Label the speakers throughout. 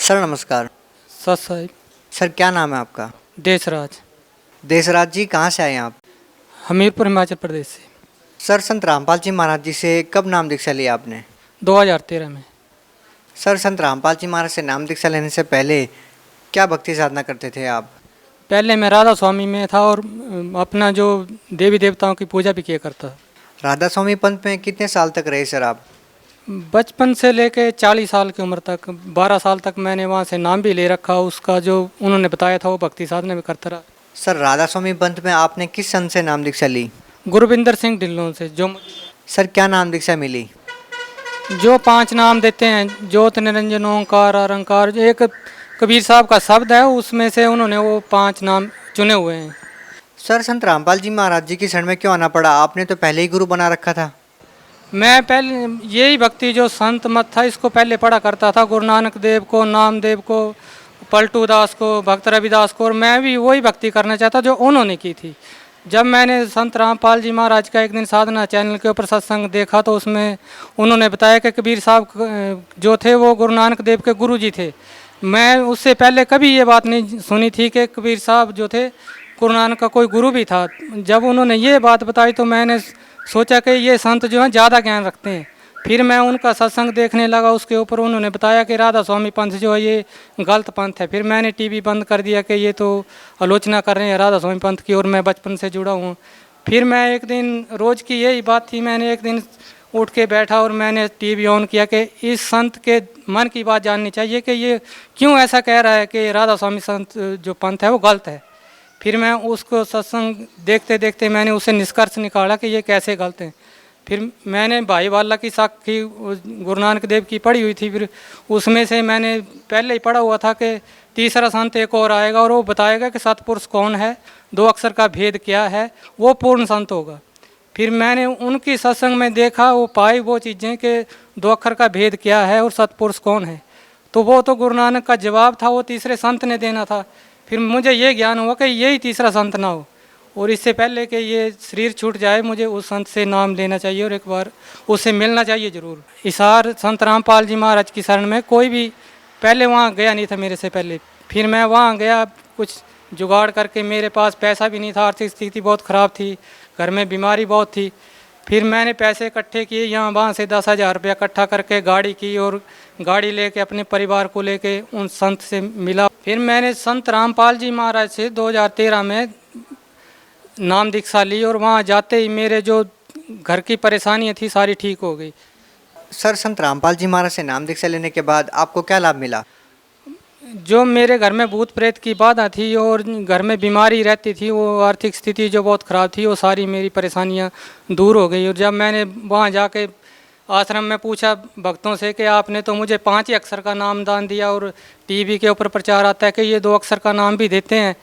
Speaker 1: Sir नमस्कार।
Speaker 2: सत Sahib.
Speaker 1: Sir क्या नाम है आपका?
Speaker 2: देशराज।
Speaker 1: देशराज जी, कहाँ से आए हैं आप?
Speaker 2: हमीरपुर हिमाचल प्रदेश से।
Speaker 1: सर संत रामपाल जी महाराज जी से कब नाम दीक्षा लिया आपने?
Speaker 2: 2013 में।
Speaker 1: सर संत रामपाल जी महाराज से नाम दीक्षा लेने से पहले क्या भक्ति साधना करते थे आप?
Speaker 2: पहले मैं राधा स्वामी में था और अपना जो देवी देवताओं की पूजा भी किया करता था।
Speaker 1: राधा स्वामी पंथ में कितने साल तक रहे सर आप?
Speaker 2: बचपन से लेके 40 साल की उम्र तक, 12 साल तक मैंने वहाँ से नाम भी ले रखा। उसका जो उन्होंने बताया था वो भक्ति साधना भी करता रहा।
Speaker 1: सर राधा स्वामी पंथ में आपने किस संत से नाम दीक्षा ली?
Speaker 2: गुरविंदर सिंह ढिल्लों से।
Speaker 1: सर क्या नाम दीक्षा मिली?
Speaker 2: जो 5 नाम देते हैं, ज्योत निरंजन ओंकार अरंकार, जो एक कबीर साहब का शब्द है, उसमें से उन्होंने वो 5 नाम चुने हुए हैं।
Speaker 1: सर संत रामपाल जी महाराज जी की शरण में क्यों आना पड़ा? आपने तो पहले ही गुरु बना रखा था।
Speaker 2: मैं पहले यही भक्ति जो संत मत था इसको पहले पढ़ा करता था। गुरु नानक देव को, नामदेव को, पलटू दास को, भक्त रविदास को, और मैं भी वही भक्ति करना चाहता जो उन्होंने की थी। जब मैंने संत रामपाल जी महाराज का एक दिन साधना चैनल के ऊपर सत्संग देखा तो उसमें उन्होंने बताया कि कबीर साहब जो थे वो गुरु नानक देव के गुरु जी थे। मैं उससे पहले कभी ये बात नहीं सुनी थी कि कबीर साहब जो थे गुरु नानक का कोई गुरु भी था। जब उन्होंने ये बात बताई तो मैंने सोचा कि ये संत जो हैं ज़्यादा ज्ञान रखते हैं। फिर मैं उनका सत्संग देखने लगा। उसके ऊपर उन्होंने बताया कि राधा स्वामी पंथ जो है ये गलत पंथ है। फिर मैंने टीवी बंद कर दिया कि ये तो आलोचना कर रहे हैं राधा स्वामी पंथ की, और मैं बचपन से जुड़ा हूँ। फिर मैं एक दिन, रोज़ की यही बात थी, मैंने एक दिन उठ के बैठा और मैंने टीवी ऑन किया कि इस संत के मन की बात जाननी चाहिए कि ये क्यों ऐसा कह रहा है कि राधा स्वामी संत जो पंथ है वो गलत है। फिर मैं उसको सत्संग देखते देखते मैंने उससे निष्कर्ष निकाला कि ये कैसे गलत है। फिर मैंने भाई वाला की साखी गुरु नानक देव की पढ़ी हुई थी। फिर उसमें से मैंने पहले ही पढ़ा हुआ था कि तीसरा संत एक और आएगा और वो बताएगा कि सतपुरुष कौन है, 2 अक्षर का भेद क्या है, वो पूर्ण संत होगा। फिर मैंने उनकी सत्संग में देखा, वो पाई वो चीज़ें कि 2 अक्षर का भेद क्या है और सतपुरुष कौन है। तो वो तो गुरु नानक का जवाब था, वो तीसरे संत ने देना था। फिर मुझे ये ज्ञान हुआ कि यही तीसरा संत ना हो, और इससे पहले कि ये शरीर छूट जाए मुझे उस संत से नाम लेना चाहिए और एक बार उससे मिलना चाहिए ज़रूर। हिसार संत रामपाल जी महाराज की शरण में कोई भी पहले वहाँ गया नहीं था मेरे से पहले। फिर मैं वहाँ गया कुछ जुगाड़ करके, मेरे पास पैसा भी नहीं था, आर्थिक स्थिति बहुत ख़राब थी, घर में बीमारी बहुत थी। फिर मैंने पैसे इकट्ठे किए, यहाँ वहाँ से 10,000 रुपया इकट्ठा करके गाड़ी की और गाड़ी लेके अपने परिवार को लेके उन संत से मिला। फिर मैंने संत रामपाल जी महाराज से 2013 में नाम दीक्षा ली और वहाँ जाते ही मेरे जो घर की परेशानियाँ थी सारी ठीक हो गई।
Speaker 1: सर संत रामपाल जी महाराज से नाम दीक्षा लेने के बाद आपको क्या लाभ मिला?
Speaker 2: जो मेरे घर में भूत प्रेत की बाधा थी और घर में बीमारी रहती थी, वो आर्थिक स्थिति जो बहुत ख़राब थी, वो सारी मेरी परेशानियाँ दूर हो गई। और जब मैंने वहाँ जाके आश्रम में पूछा भक्तों से कि आपने तो मुझे 5 ही अक्षर का नाम दान दिया और टीवी के ऊपर प्रचार आता है कि ये 2 अक्षर का नाम भी देते हैं,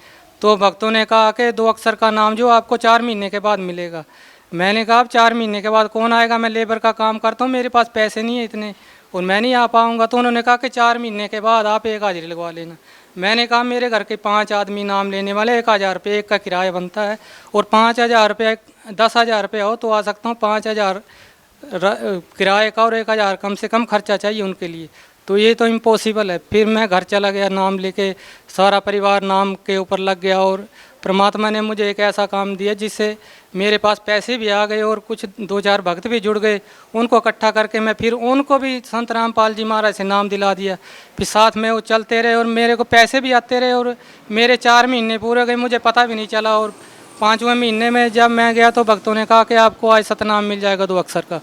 Speaker 2: तो भक्तों ने कहा कि 2 अक्षर का नाम जो आपको 4 महीने के बाद मिलेगा। मैंने कहा अब 4 महीने के बाद कौन आएगा, मैं लेबर का काम करता हूँ, मेरे पास पैसे नहीं है इतने और मैं नहीं आ पाऊँगा। तो उन्होंने कहा कि 4 महीने के बाद आप एक हाजिरी लगवा लेना। मैंने कहा मेरे घर के 5 आदमी नाम लेने वाले, 1,000 रुपये एक का किराया बनता है और 5,000 रुपये 10,000 रुपये हो तो आ सकता हूँ, 5,000 किराए का और 1,000 कम से कम खर्चा चाहिए उनके लिए, तो ये तो इम्पॉसिबल है। फिर मैं घर चला गया, नाम लेके सारा परिवार नाम के ऊपर लग गया और परमात्मा ने मुझे एक ऐसा काम दिया जिससे मेरे पास पैसे भी आ गए और कुछ 2-4 भक्त भी जुड़ गए। उनको इकट्ठा करके मैं फिर उनको भी संत रामपाल जी महाराज से नाम दिला दिया। फिर साथ में वो चलते रहे और मेरे को पैसे भी आते रहे और मेरे 4 महीने पूरे गए, मुझे पता भी नहीं चला। और 5वें महीने में जब मैं गया तो भक्तों ने कहा कि आपको आज सतनाम मिल जाएगा 2 अक्षर का।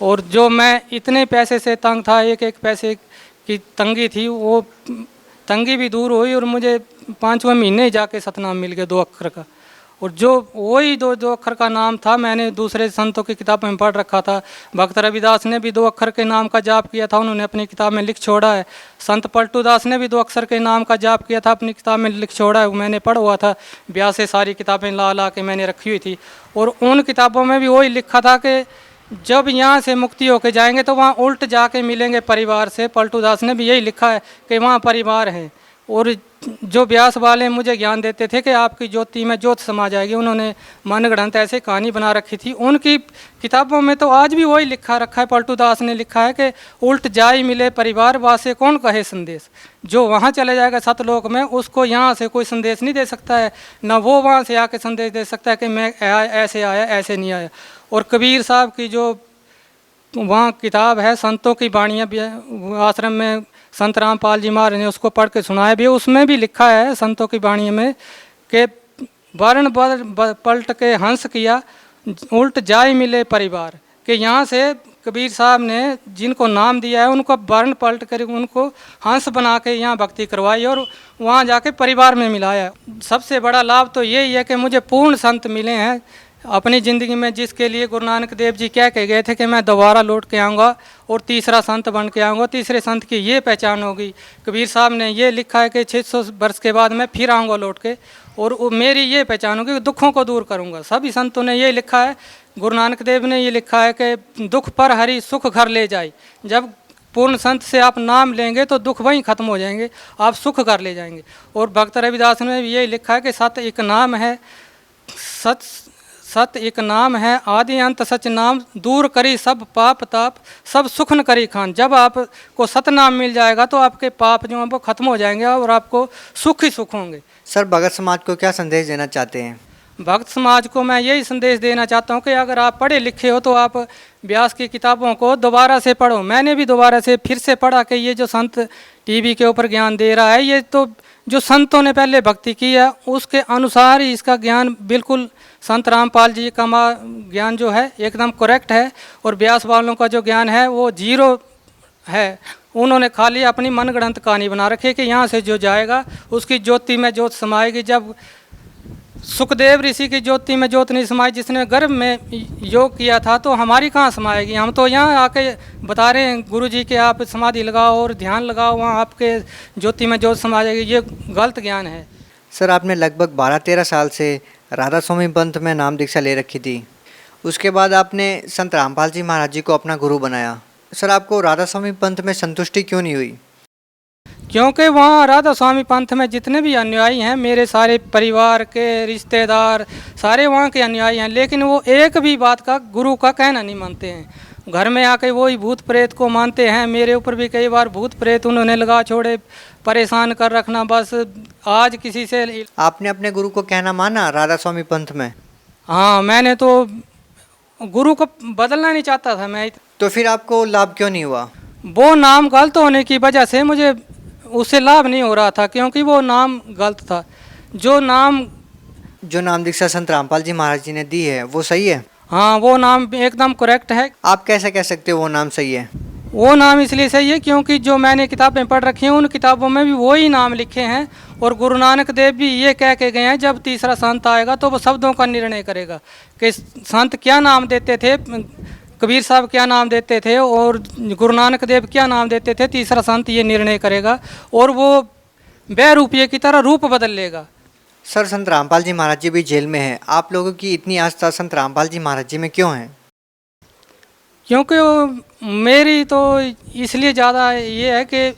Speaker 2: और जो मैं इतने पैसे से तंग था, एक पैसे की तंगी थी, वो तंगी भी दूर हुई और मुझे 5वें महीने ही जाके सतनाम मिल गया 2 अक्षर का। और जो वही 2 अक्षर का नाम था, मैंने दूसरे संतों की किताब में पढ़ रखा था। भक्त रविदास ने भी 2 अक्षर के नाम का जाप किया था, उन्होंने अपनी किताब में लिख छोड़ा है। संत पलटू दास ने भी 2 अक्षर के नाम का जाप किया था, अपनी किताब में लिख छोड़ा है। मैंने पढ़ा हुआ था, ब्याह से सारी किताबें ला ला के मैंने रखी हुई थी और उन किताबों में भी वही लिखा था कि जब यहाँ से मुक्ति होके जाएंगे तो वहाँ उल्ट जाके मिलेंगे परिवार से। पलटू दास ने भी यही लिखा है कि वहाँ परिवार है और जो व्यास वाले मुझे ज्ञान देते थे कि आपकी ज्योति में ज्योत समा जाएगी, उन्होंने मनगढ़ंत ऐसे कहानी बना रखी थी। उनकी किताबों में तो आज भी वही लिखा रखा है, पलटू दास ने लिखा है कि उल्ट जाई मिले परिवार वासे कौन कहे संदेश। जो वहाँ चले जाएगा सतलोक में, उसको यहाँ से कोई संदेश नहीं दे सकता है, ना वो वहाँ से आके संदेश दे सकता है कि मैं ऐसे आया ऐसे नहीं आया। और कबीर साहब की जो वहाँ किताब है संतों की वाणियाँ भी आश्रम में संत रामपाल जी महाराज ने उसको पढ़ के सुनाया भी, उसमें भी लिखा है संतों की वाणी में कि वर्ण पलट के हंस किया उल्ट जाय मिले परिवार। कि यहाँ से कबीर साहब ने जिनको नाम दिया है उनको वर्ण पलट कर उनको हंस बना के यहाँ भक्ति करवाई और वहाँ जाके परिवार में मिलाया। सबसे बड़ा लाभ तो यही है कि मुझे पूर्ण संत मिले हैं अपनी ज़िंदगी में, जिसके लिए गुरु नानक देव जी कह के गए थे कि मैं दोबारा लौट के आऊँगा और तीसरा संत बन के आऊँगा। तीसरे संत की ये पहचान होगी। कबीर साहब ने ये लिखा है कि 600 वर्ष के बाद मैं फिर आऊँगा लौट के, और मेरी ये पहचान होगी कि दुखों को दूर करूँगा। सभी संतों ने ये लिखा है, गुरु नानक देव ने ये लिखा है कि दुख पर हरि सुख घर ले जाए। जब पूर्ण संत से आप नाम लेंगे तो दुख वहीं खत्म हो जाएंगे, आप सुख घर ले जाएंगे। और भक्त रविदास ने भी ये लिखा है कि सत एक नाम है, सत एक नाम है आदि अंत सच नाम, दूर करी सब पाप ताप सब सुख न करी खान। जब आपको सत नाम मिल जाएगा तो आपके पाप जो हैं वो खत्म हो जाएंगे और आपको सुख ही सुख होंगे।
Speaker 1: सर, भगत समाज को क्या संदेश देना चाहते हैं?
Speaker 2: भक्त समाज को मैं यही संदेश देना चाहता हूँ कि अगर आप पढ़े लिखे हो तो आप व्यास की किताबों को दोबारा से पढ़ो। मैंने भी दोबारा से फिर से पढ़ा कि ये जो संत टीवी के ऊपर ज्ञान दे रहा है, ये तो जो संतों ने पहले भक्ति की है उसके अनुसार ही इसका ज्ञान बिल्कुल संत रामपाल जी का ज्ञान जो है एकदम करेक्ट है। और व्यास वालों का जो ज्ञान है वो जीरो है। उन्होंने खाली अपनी मनगढ़ंत कहानी बना रखी है कि यहाँ से जो जाएगा उसकी ज्योति में ज्योत समाएगी। जब सुखदेव ऋषि की ज्योति में ज्योत नहीं समाई, जिसने गर्भ में योग किया था, तो हमारी कहाँ समाएगी। हम तो यहाँ आके बता रहे हैं गुरु जी के आप समाधि लगाओ और ध्यान लगाओ, वहाँ आपके ज्योति में ज्योत समा जाएगी। ये गलत ज्ञान है।
Speaker 1: सर, आपने लगभग 12-13 साल से राधा स्वामी पंथ में नाम दीक्षा ले रखी थी। उसके बाद आपने संत रामपाल जी महाराज जी को अपना गुरु बनाया। सर, आपको राधा स्वामी पंथ में संतुष्टि क्यों नहीं हुई?
Speaker 2: क्योंकि वहाँ राधा स्वामी पंथ में जितने भी अनुयायी हैं, मेरे सारे परिवार के रिश्तेदार सारे वहाँ के अनुयायी हैं, लेकिन वो एक भी बात का गुरु का कहना नहीं मानते हैं। घर में आके वही भूत प्रेत को मानते हैं। मेरे ऊपर भी कई बार भूत प्रेत उन्होंने लगा छोड़े, परेशान कर रखना। बस आज किसी से
Speaker 1: आपने अपने गुरु को कहना माना राधा स्वामी पंथ में?
Speaker 2: हाँ, मैंने तो गुरु को बदलना नहीं चाहता था मैं।
Speaker 1: तो फिर आपको लाभ क्यों नहीं हुआ?
Speaker 2: वो नाम गलत होने की वजह से मुझे उससे लाभ नहीं हो रहा था, क्योंकि वो नाम गलत था। जो नाम
Speaker 1: दीक्षा संत रामपाल जी महाराज जी ने दी है वो सही है?
Speaker 2: हाँ, वो नाम एकदम करेक्ट है।
Speaker 1: आप कैसे कह सकते हो वो नाम सही है?
Speaker 2: वो नाम इसलिए सही है क्योंकि जो मैंने किताबें पढ़ रखी हैं उन किताबों में भी वही नाम लिखे हैं। और गुरु नानक देव भी ये कह के गए हैं, जब तीसरा संत आएगा तो वो शब्दों का निर्णय करेगा कि संत क्या नाम देते थे, कबीर साहब क्या नाम देते थे और गुरु नानक देव क्या नाम देते थे। तीसरा संत ये निर्णय करेगा और वो बेरूपिये की तरह रूप बदल लेगा।
Speaker 1: सर, संत रामपाल जी महाराज जी भी जेल में हैं। आप लोगों की इतनी आस्था संत रामपाल जी महाराज जी में क्यों है?
Speaker 2: क्योंकि मेरी तो इसलिए ज़्यादा ये है कि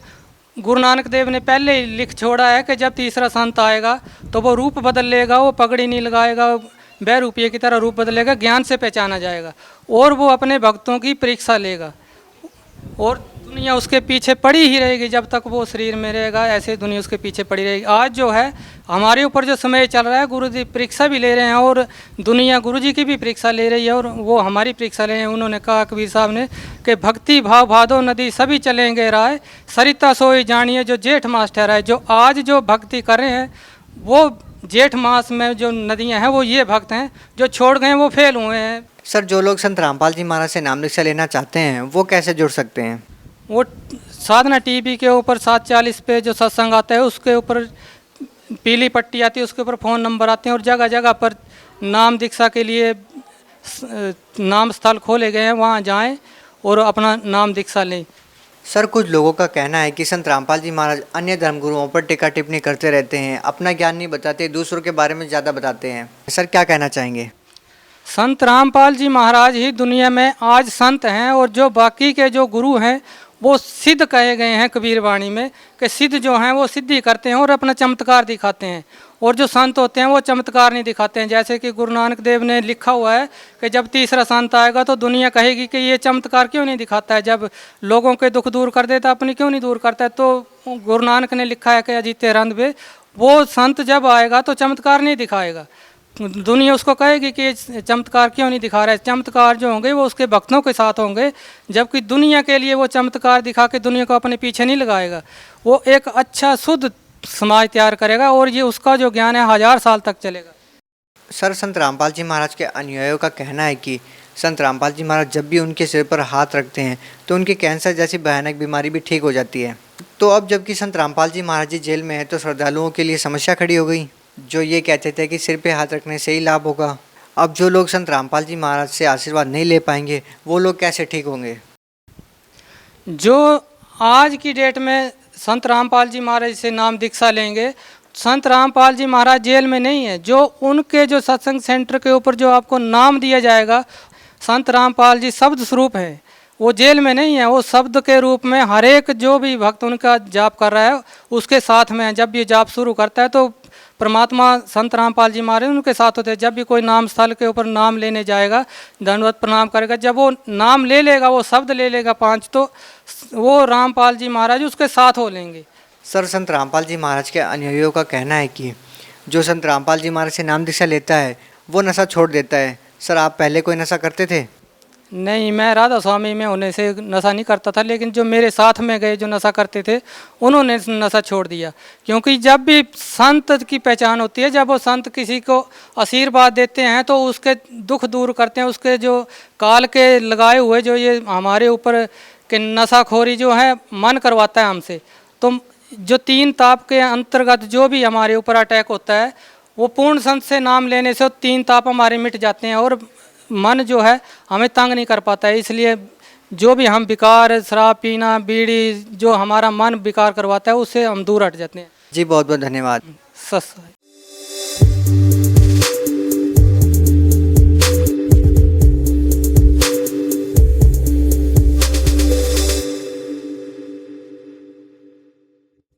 Speaker 2: गुरु नानक देव ने पहले ही लिख छोड़ा है कि जब तीसरा संत आएगा तो वो रूप बदल लेगा। वो पगड़ी नहीं लगाएगा, बेरूपिये की तरह रूप बदलेगा, ज्ञान से पहचाना जाएगा और वो अपने भक्तों की परीक्षा लेगा। और दुनिया उसके पीछे पड़ी ही रहेगी जब तक वो शरीर में रहेगा, ऐसे दुनिया उसके पीछे पड़ी रहेगी। आज जो है हमारे ऊपर जो समय चल रहा है, गुरु जी परीक्षा भी ले रहे हैं और दुनिया गुरु जी की भी परीक्षा ले रही है और वो हमारी परीक्षा ले रहे हैं। उन्होंने कहा कबीर साहब ने कि भक्ति भाव भादो नदी सभी चलेंगे राय, सरिता सोई जानिए जो जेठ मास ठहराए। जो आज जो भक्ति कर रहे हैं वो जेठ मास में जो नदियाँ हैं वो ये भक्त हैं, जो छोड़ गए वो फेल हुए हैं।
Speaker 1: सर, जो लोग संत रामपाल जी महाराज से नाम दीक्षा लेना चाहते हैं वो कैसे जुड़ सकते हैं?
Speaker 2: वो साधना टीवी के ऊपर 7:40 पे जो सत्संग आता है उसके ऊपर पीली पट्टी आती है, उसके ऊपर फ़ोन नंबर आते हैं और जगह जगह पर नाम दीक्षा के लिए नाम स्थल खोले गए हैं, वहाँ जाएं और अपना नाम दीक्षा लें।
Speaker 1: सर, कुछ लोगों का कहना है कि संत रामपाल जी महाराज अन्य धर्मगुरुओं पर टीका टिप्पणी करते रहते हैं, अपना ज्ञान नहीं बताते, दूसरों के बारे में ज़्यादा बताते हैं। सर, क्या कहना चाहेंगे?
Speaker 2: संत रामपाल जी महाराज ही दुनिया में आज संत हैं और जो बाकी के जो गुरु हैं वो सिद्ध कहे गए हैं कबीर वाणी में कि सिद्ध जो हैं वो सिद्धि करते हैं और अपना चमत्कार दिखाते हैं, और जो संत होते हैं वो चमत्कार नहीं दिखाते हैं। जैसे कि गुरु नानक देव ने लिखा हुआ है कि जब तीसरा संत आएगा तो दुनिया कहेगी कि ये चमत्कार क्यों नहीं दिखाता है, जब लोगों के दुख दूर कर देता अपनी क्यों नहीं दूर करता है। तो गुरु नानक ने लिखा है कि अजीते रंध में, वो संत जब आएगा तो चमत्कार नहीं दिखाएगा, दुनिया उसको कहेगी कि ये चमत्कार क्यों नहीं दिखा रहा है। चमत्कार जो होंगे वो उसके भक्तों के साथ होंगे, जबकि दुनिया के लिए वो चमत्कार दिखा के दुनिया को अपने पीछे नहीं लगाएगा। वो एक अच्छा शुद्ध समाज तैयार करेगा और ये उसका जो ज्ञान है 1000 साल तक चलेगा।
Speaker 1: सर, संत रामपाल जी महाराज के अनुयायियों का कहना है कि संत रामपाल जी महाराज जब भी उनके सिर पर हाथ रखते हैं तो उनकी कैंसर जैसी भयानक बीमारी भी ठीक हो जाती है। तो अब जबकि संत रामपाल जी महाराज जी जेल में हैं तो श्रद्धालुओं के लिए समस्या खड़ी हो गई, जो ये कहते थे कि सिर पे हाथ रखने से ही लाभ होगा। अब जो लोग संत रामपाल जी महाराज से आशीर्वाद नहीं ले पाएंगे वो लोग कैसे ठीक होंगे?
Speaker 2: जो आज की डेट में संत रामपाल जी महाराज से नाम दीक्षा लेंगे, संत रामपाल जी महाराज जेल में नहीं है। जो उनके जो सत्संग सेंटर के ऊपर जो आपको नाम दिया जाएगा, संत रामपाल जी शब्द स्वरूप है, वो जेल में नहीं है। वो शब्द के रूप में हर एक जो भी भक्त उनका जाप कर रहा है उसके साथ में है। जब ये जाप शुरू करता है तो परमात्मा संत रामपाल जी महाराज उनके साथ होते हैं। जब भी कोई नाम स्थल के ऊपर नाम लेने जाएगा, दंडवत प्रणाम करेगा, जब वो नाम ले लेगा, वो शब्द ले लेगा 5, तो वो रामपाल जी महाराज उसके साथ हो लेंगे।
Speaker 1: सर, संत रामपाल जी महाराज के अनुयायियों का कहना है कि जो संत रामपाल जी महाराज से नाम दीक्षा लेता है वो नशा छोड़ देता है। सर, आप पहले कोई नशा करते थे?
Speaker 2: नहीं, मैं राधा स्वामी में होने से नशा नहीं करता था, लेकिन जो मेरे साथ में गए जो नशा करते थे उन्होंने नशा छोड़ दिया। क्योंकि जब भी संत की पहचान होती है, जब वो संत किसी को आशीर्वाद देते हैं तो उसके दुख दूर करते हैं, उसके जो काल के लगाए हुए जो ये हमारे ऊपर के नशाखोरी जो है मन करवाता है हमसे। तो जो 3 ताप के अंतर्गत जो भी हमारे ऊपर अटैक होता है, वो पूर्ण संत से नाम लेने से 3 ताप हमारे मिट जाते हैं और मन जो है हमें तंग नहीं कर पाता है। इसलिए जो भी हम विकार, शराब पीना, बीड़ी, जो हमारा मन विकार करवाता है उससे हम दूर हट जाते हैं।
Speaker 1: जी, बहुत बहुत धन्यवाद।
Speaker 2: सस